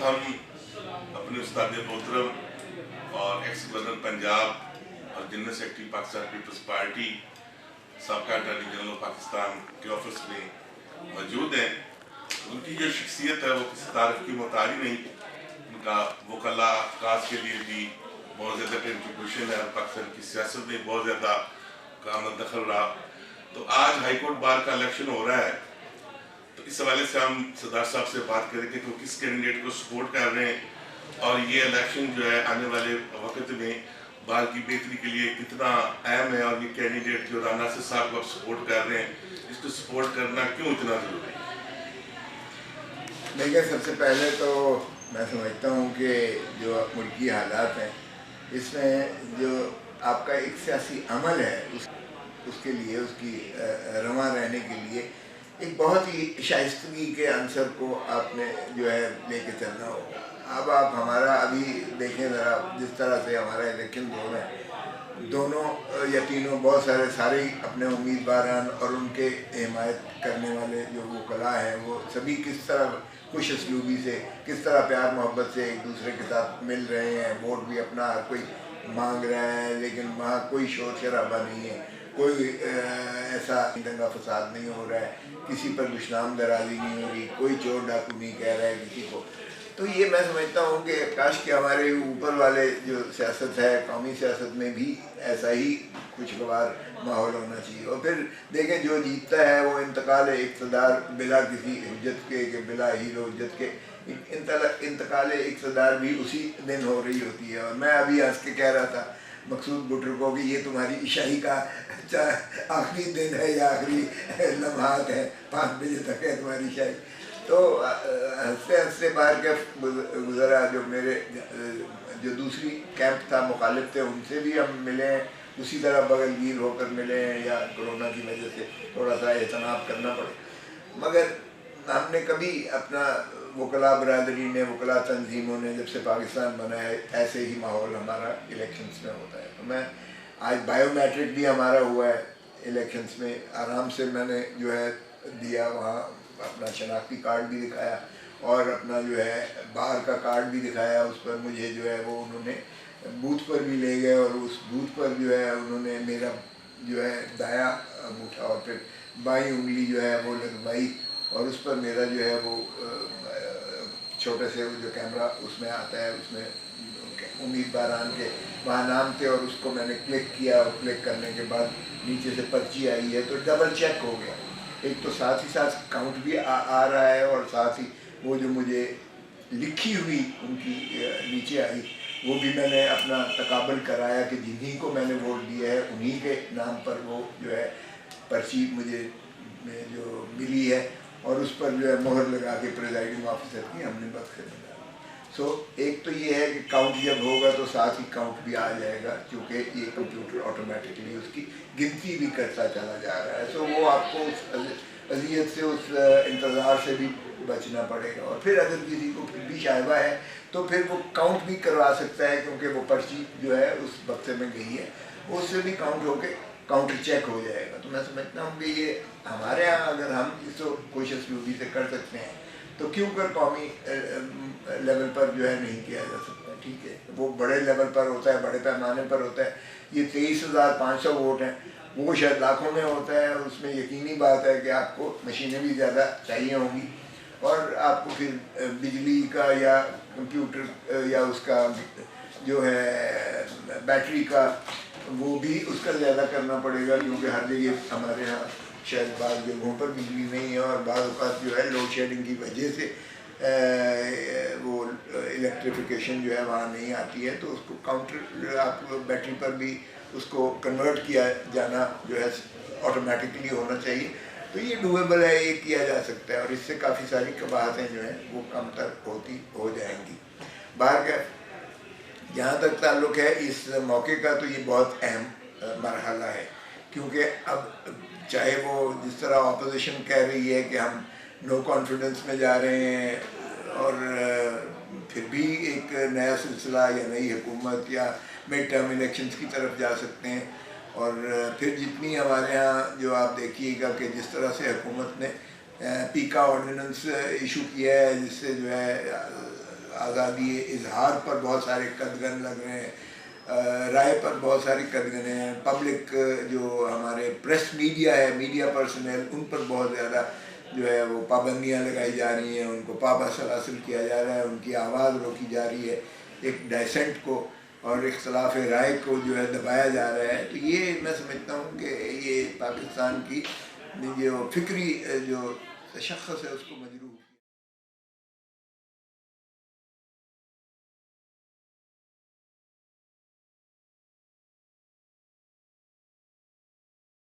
हम अपने उस्ताद मोहतरम और एक्स गवर्नर पंजाब और general secretary Pakistan Peoples Party साबका अटॉर्नी जनरल ऑफ पाकिस्तान के ऑफिस में मौजूद हैं। उनकी जो शख्सियत है वो किसी तारीफ की मोहताज ही नहीं। उनका वकला काज के लिए भी बहुत ज़्यादा कंट्रीब्यूशन है, पाकिस्तान की सियासत में बहुत ज़्यादा काम दखल रहा। तो आज हाई कोर्ट बार का इलेक्शन हो रहा है, तो इस हवाले से हम सरदार साहब से बात करेंगे कि वो किस कैंडिडेट को सपोर्ट कर रहे हैं और ये इलेक्शन जो है आने वाले वक्त में बार की बेहतरी के लिए कितना अहम है, और ये कैंडिडेट जो राना साहब को सपोर्ट कर रहे हैं, इसको सपोर्ट करना क्यों इतना ज़रूरी है? देखिए, सबसे पहले तो मैं समझता हूँ कि जो मुल्की हालात हैं, इसमें जो आपका एक सियासी अमल है उसके लिए, उसकी रवा रहने के लिए एक बहुत ही शाइस्तगी के अंसर को आपने जो है लेके चलना होगा। अब आप हमारा अभी देखें ज़रा, जिस तरह से हमारा इलेक्शन हो रहा है, दोनों या तीनों बहुत सारे ही अपने उम्मीदवारान और उनके हिमायत करने वाले जो वकला हैं, वो सभी किस तरह खुश असलूबी से, किस तरह प्यार मोहब्बत से एक दूसरे के साथ मिल रहे हैं। वोट भी अपना हर कोई मांग रहा है, लेकिन वहाँ कोई शोर शराबा नहीं है, कोई ऐसा दंगा फसाद नहीं हो रहा है, किसी पर दुश्मन दराजी नहीं हो रही, कोई चोर डाकू नहीं कह रहा है किसी को। तो ये मैं समझता हूँ कि काश कि हमारे ऊपर वाले जो सियासत है, कौमी सियासत में भी ऐसा ही खुशगवार माहौल होना चाहिए। और फिर देखें, जो जीतता है वो इंतकाल इक़्तिदार बिला किसी हुज्जत के बिला हीरो हुज्जत के इंतकाल इक़्तिदार भी उसी दिन हो रही होती है। और मैं अभी हंस के कह रहा था मकसूद बुटर को कि ये तुम्हारी शाही का आखिरी दिन है या आखिरी लम्हात है, 5 बजे तक है तुम्हारी शाही। तो हंसते हंसते बाहर के गुजरा, जो मेरे जो दूसरी कैंप था, मुखालिफ थे, उनसे भी हम मिले, उसी तरह बगलगीर होकर मिले हैं, या कोरोना की वजह से थोड़ा सा एहतनाब करना पड़े। मगर हमने कभी अपना वकला बरदरी ने, वकला तंजीमों ने, जब से पाकिस्तान बना है, ऐसे ही माहौल हमारा इलेक्शंस में होता है। तो मैं आज बायोमेट्रिक भी हमारा हुआ है इलेक्शंस में, आराम से मैंने जो है दिया, वहाँ अपना शनाख्ती कार्ड भी दिखाया और अपना जो है बाहर का कार्ड भी दिखाया। उस पर मुझे जो है वो उन्होंने बूथ पर भी ले गए, और उस बूथ पर जो है उन्होंने मेरा जो है दायां अंगूठा और फिर बाईं उंगली जो है वो लगवाई, और उस पर मेरा जो है वो छोटे से जो कैमरा उसमें आता है, उसमें उम्मीदवारान के वहाँ नाम थे, और उसको मैंने क्लिक किया, और क्लिक करने के बाद नीचे से पर्ची आई है, तो डबल चेक हो गया। एक तो साथ ही साथ काउंट भी आ रहा है, और साथ ही वो जो मुझे लिखी हुई उनकी नीचे आई, वो भी मैंने अपना तकाबल कराया कि जिन्हीं को मैंने वोट दिया है उन्हीं के नाम पर वो जो है पर्ची मुझे जो मिली है, और उस पर जो है मोहर लगा के प्रिजाइडिंग ऑफिसर की हमने बख्श डाली। सो एक तो ये है कि काउंट जब होगा तो साथ ही काउंट भी आ जाएगा, क्योंकि ये कंप्यूटर ऑटोमेटिकली उसकी गिनती भी करता चला जा रहा है। सो वो आपको उस अजियत से, उस इंतज़ार से भी बचना पड़ेगा। और फिर अगर किसी को फिर भी शायबा है तो फिर वो काउंट भी करवा सकता है, क्योंकि वो पर्ची जो है उस बक्से में गई है, उससे भी काउंट होके काउंटर चेक हो जाएगा। तो मैं समझता हूँ कि ये हमारे यहाँ अगर हम इसको कोशिश यूबी से कर सकते हैं, तो क्यों कर कौमी लेवल पर जो है नहीं किया जा सकता? ठीक है, वो बड़े लेवल पर होता है, बड़े पैमाने पर होता है। ये 23,500 वोट हैं, वो शायद लाखों में होता है। उसमें यकीनी बात है कि आपको मशीनें भी ज़्यादा चाहिए होंगी, और आपको फिर बिजली का या कंप्यूटर या उसका जो है बैटरी का, वो भी उसका ज़्यादा करना पड़ेगा, क्योंकि हर जगह हमारे यहाँ शायद बाद जगहों पर बिजली नहीं है, और बाद औक़ात जो है लोड शेडिंग की वजह से वो इलेक्ट्रिफिकेशन जो है वहाँ नहीं आती है। तो उसको काउंटर आप बैटरी पर भी उसको कन्वर्ट किया जाना जो है ऑटोमेटिकली होना चाहिए। तो ये डूएबल है, ये किया जा सकता है, और इससे काफ़ी सारी कबाहतें जो हैं वो कम तर हो जाएंगी। बाहर का जहाँ तक ताल्लुक़ है इस मौके का, तो ये बहुत अहम मरहला है, क्योंकि अब चाहे वो जिस तरह अपोजिशन कह रही है कि हम नो कॉन्फिडेंस में जा रहे हैं, और फिर भी एक नया सिलसिला या नई हुकूमत या मिड टर्म इलेक्शंस की तरफ जा सकते हैं। और फिर जितनी हमारे यहाँ जो आप देखिएगा कि जिस तरह से हुकूमत ने पीका ऑर्डिनेंस इशू किया है, जिससे जो है آزادی اظہار پر بہت سارے قدغن لگ رہے ہیں، رائے پر بہت ساری قدغنیں ہیں، پبلک جو ہمارے پریس میڈیا ہے، میڈیا پرسنل، ان پر بہت زیادہ جو ہے وہ پابندیاں لگائی جا رہی ہیں، ان کو پابند حاصل کیا جا رہا ہے، ان کی آواز روکی جا رہی ہے، ایک ڈائسنٹ کو اور اختلاف رائے کو جو ہے دبایا جا رہا ہے. تو یہ میں سمجھتا ہوں کہ یہ پاکستان کی جو فکری جو تشخص ہے اس کو مجروح